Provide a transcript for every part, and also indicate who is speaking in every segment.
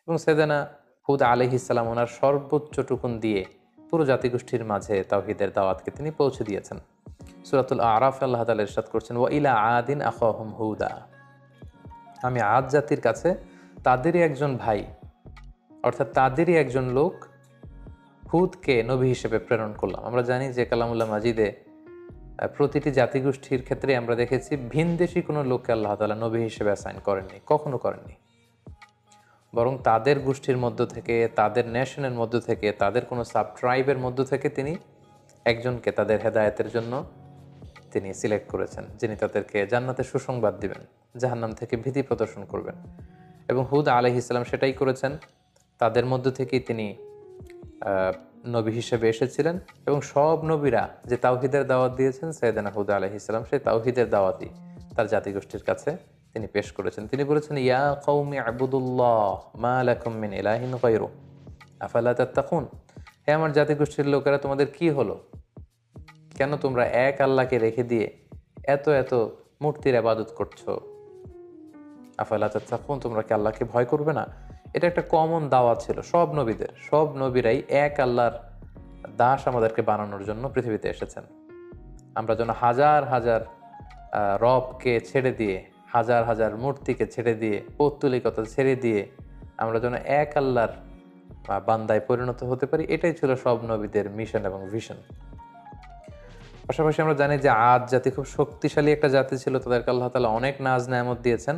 Speaker 1: এবং সাইয়েদানা হুদ আলাইহিস সালাম ওনার সর্বোচ্চটুকুন দিয়ে পুরো জাতিগোষ্ঠীর মাঝে তাওহীদের দাওয়াতকে তিনি পৌঁছে দিয়েছেন। সূরাতুল আরাফ আল্লাহ তাআলা ইরশাদ করছেন, ওয়া ইলা আদিন আখাহুম হুদা, আমি আদ জাতির কাছে তাদেরই একজন ভাই, অর্থাৎ তাদেরই একজন লোক হুদকে নবী হিসেবে প্রেরণ করলাম। আমরা জানি যে কালামুল্লাহ মাজিদে প্রতিটি জাতিগোষ্ঠীর ক্ষেত্রে আমরা দেখেছি ভিনদেশী কোনো লোককে আল্লাহ তাআলা নবী হিসেবে অ্যাসাইন করেননি, কখনো করেননি। বরং তাদের গোষ্ঠীর মধ্য থেকে, তাদের নেশনের মধ্য থেকে, তাদের কোনো সাব ট্রাইবের মধ্য থেকে তিনি একজনকে তাদের হেদায়েতের জন্য তিনি সিলেক্ট করেছেন, যিনি তাদেরকে জান্নাতের সুসংবাদ দিবেন, জাহান্নাম থেকে ভীতি প্রদর্শন করবেন। এবং হুদ আলাইহিস সালাম সেটাই করেছেন। তাদের মধ্য থেকেই তিনি নবী হিসেবে এসেছিলেন এবং সব নবীরা যে তাওহীদের দাওয়াত দিয়েছেন, সাইয়েদানা হুদ আলাইহিস সালাম সেই তাওহীদের দাওয়াতই তার জাতিগোষ্ঠীর কাছে তিনি পেশ করেছেন। তিনি বলেছেন, ইয়া কওমি আবুদুল্লাহ মা লাকুম মিন ইলাহিন গায়রু আফালা তাত্তাকুন, হে আমার জাতিগোষ্ঠীর লোকেরা, তোমাদের কি হলো? কেন তোমরা এক আল্লাহকে রেখে দিয়ে এত এত মূর্তির ইবাদত করছো? আফালা তাত্তাকুন, তোমরা কি আল্লাহকে ভয় করবে না? এটা একটা কমন দাওয়াত ছিল সব নবীদের। সব নবীরাই এক আল্লাহর দাস আমাদেরকে বানানোর জন্য পৃথিবীতে এসেছেন। আমরা যেন হাজার হাজার রবকে ছেড়ে দিয়ে, হাজার হাজার মূর্তিকে ছেড়ে দিয়ে, পৌত্তলিকতা ছেড়ে দিয়ে আমরা যেন এক আল্লাহর বান্দায় পরিণত হতে পারি, এটাই ছিল সব নবীদের মিশন এবং ভিশন। পাশাপাশি আমরা জানি যে আদ জাতি খুব শক্তিশালী একটা জাতি ছিল, তাদেরকে আল্লাহ তাআলা অনেক নাজ নেয়ামত দিয়েছেন।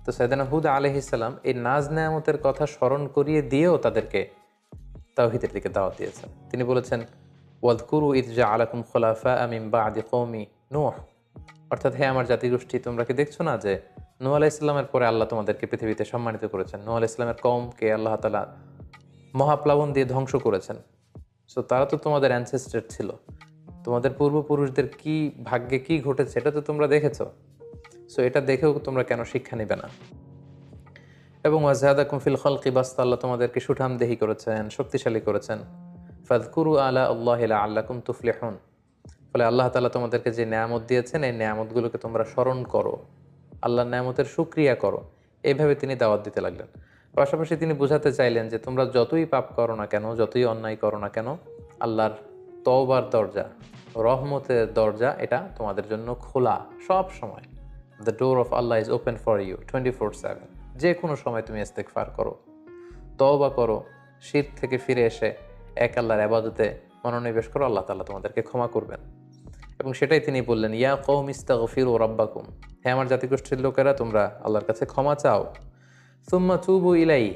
Speaker 1: তো সাইয়েদানা হুদ আলাইহিস সালাম এই নাজ নেয়ামতের কথা স্মরণ করিয়ে দিয়েও তাদেরকে তাওহীদের দিকে দাওয়াত দিয়েছেন। তিনি বলেছেন, ওয়াযকুরু ইয জাআলাকুম খুলাফা মিন বা'দি কওমি নূহ, অর্থাৎ হে আমার জাতিগোষ্ঠী, তোমরা কি দেখছো না যে নূহ আলাইহিস সালামের পরে আল্লাহ তোমাদেরকে পৃথিবীতে সম্মানিত করেছেন। নূহ আলাইহিস সালামের কওমকে আল্লাহ তাআলা মহাপ্লাবন দিয়ে ধ্বংস করেছেন। সো তারা তো তোমাদের অ্যানসেস্টর ছিল, তোমাদের পূর্বপুরুষদের কি ভাগ্যে কি ঘটেছে এটা তো তোমরা দেখেছো। সো এটা দেখেও তোমরা কেন শিক্ষা নিবে না? এবং ওয়াজহাদাকুম ফিল খালকি বাসতা, আল্লাহ তোমাদেরকে সুঠামদেহী করেছেন, শক্তিশালী করেছেন। ফাযকুরু আলা আল্লাহি লাআল্লাকুম তুফলিহুন, ফলে আল্লাহ তাআলা তোমাদেরকে যে নেয়ামত দিয়েছেন এই নেয়ামতগুলোকে তোমরা স্মরণ করো, আল্লাহর নেয়ামতের শুকরিয়া করো। এইভাবে তিনি দাওয়াত দিতে লাগলেন। পাশাপাশি তিনি বোঝাতে চাইলেন যে তোমরা যতই পাপ করো না কেন, যতই অন্যায় করো না কেন, আল্লাহর তওবার দরজা, রহমতের দরজা এটা তোমাদের জন্য খোলা সব সময়। The door of Allah is open for you 24/7। যে কোনো সময় তুমি ইস্তেগফার করো, তওবা করো, শিরক থেকে ফিরে এসে এক আল্লাহর ইবাদতে মনোনিবেশ করো, আল্লাহ তাআলা তোমাদেরকে ক্ষমা করবেন। এবং সেটাই তিনি বললেন, ইয়া কওমি ইস্তাগফিরু রাব্বাকুম, হে আমার জাতিগোষ্ঠীর লোকেরা, তোমরা আল্লাহর কাছে ক্ষমা চাও। সুম্মা তুবু ইলাইহি,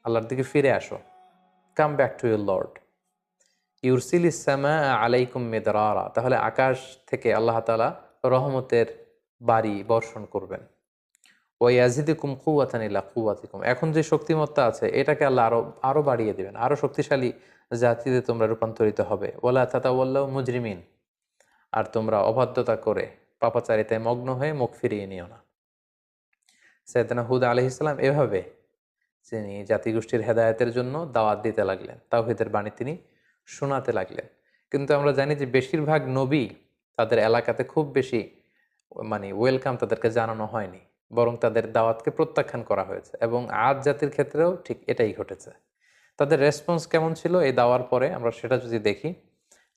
Speaker 1: আল্লাহর দিকে ফিরে আসো। Come back to your lord. ইউরসিলিস সামাআ আলাইকুম মিদরারা, তাহলে আকাশ থেকে আল্লাহ তাআলা রহমতের বাড়ি বর্ষণ করবেন। ওয়াইয়াজিদুকুম কুওয়াতান ইলা কুওয়াতিকুম, এখন যে শক্তিমত্তা আছে এটাকে আল্লাহ আরো আরো বাড়িয়ে দিবেন, আরো শক্তিশালী জাতিতে তোমরা রূপান্তরিত হবে। ওয়ালা তাতাওয়াল্লাউ মুজরিমিন, আর তোমরা অবাধ্যতা করে পাপাচারিতায় মগ্ন হয়ে মুখ ফিরিয়ে নিও না। সাইয়েদনা হুদ আলাইহিস সালাম এভাবে তিনি জাতিগোষ্ঠীর হেদায়েতের জন্য দাওয়াত দিতে লাগলেন, তাওহীদের বাণী তিনি শোনাতে লাগলেন। কিন্তু আমরা জানি যে বেশিরভাগ নবী তাদের এলাকাতে খুব বেশি ওয়েলকাম তাদেরকে জানানো হয়নি, বরং তাদের দাওয়াতকে প্রত্যাখ্যান করা হয়েছে। এবং আদ জাতির ক্ষেত্রেও ঠিক এটাই ঘটেছে। তাদের রেসপন্স কেমন ছিল এই দাওয়ার পরে আমরা সেটা যদি দেখি,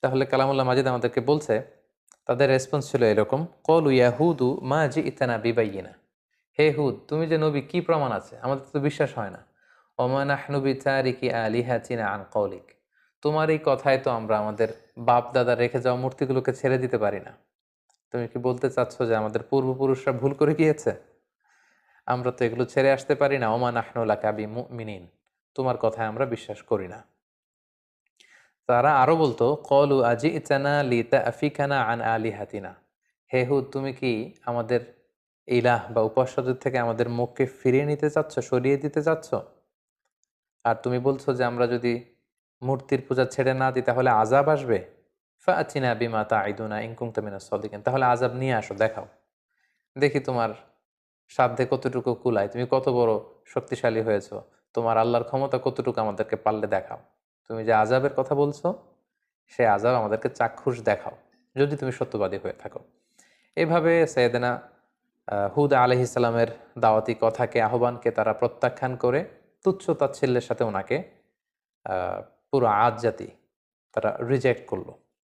Speaker 1: তাহলে কালামুল্লাহ মাজিদ আমাদেরকে বলছে তাদের রেসপন্স ছিল এরকম, ক্বালু ইয়া হুদু মা জি'তানা বিবাইয়িনা, হে হুদ, তুমি যে নবী কি প্রমাণ আছে? আমাদের তো বিশ্বাস হয় না। ওমা নাহনু বিতারিকি আলিহাতিনা আন কওলিক, তোমার এই কথায় তো আমরা আমাদের বাপ দাদা রেখে যাওয়া মূর্তিগুলোকে ছেড়ে দিতে পারি না। তুমি কি বলতে চাচ্ছ যে আমাদের পূর্বপুরুষরা ভুল করে গিয়েছে? আমরা তো এগুলো ছেড়ে আসতে পারি না। ওমা নাহনু লাকা বিমুমিনিন, তোমার কথায় আমরা বিশ্বাস করি না। তারা আরো বলতো, ক্বালু আজি'তানা লিতাফিকানা আন আলিহাতিনা, হে হুদ, তুমি কি আমাদের ইলাহ বা উপাস্যদের থেকে আমাদের মুখকে ফিরিয়ে নিতে চাচ্ছ, সরিয়ে দিতে চাচ্ছ? আর তুমি বলছো যে আমরা যদি মূর্তির পূজা ছেড়ে না দিই তাহলে আযাব আসবে। ফাআতিনা বিমা তাঈদুনা ইন কুনতা মিনাস সাদিকিন, তাহলে আযাব নিয়ে আসো, দেখাও, দেখি তোমার সাধ্যে কতটুকু কুলায়, তুমি কত বড় শক্তিশালী হয়েছো, তোমার আল্লাহর ক্ষমতা কতটুকু আমাদেরকে পারলে দেখাও। তুমি যে আযাবের কথা বলছো সে আযাব আমাদেরকে চাক্ষুষ দেখাও, যদি তুমি সত্যবাদী হয়ে থাকো। এভাবে সাইয়েদনা হুদ আলাইহিস সালামের দাওয়াতি কথাকে, আহ্বানকে তারা প্রত্যাখ্যান করে তুচ্ছ তাচ্ছিল্যের সাথে ওনাকে পুরো আদ জাতি তারা রিজেক্ট করলো।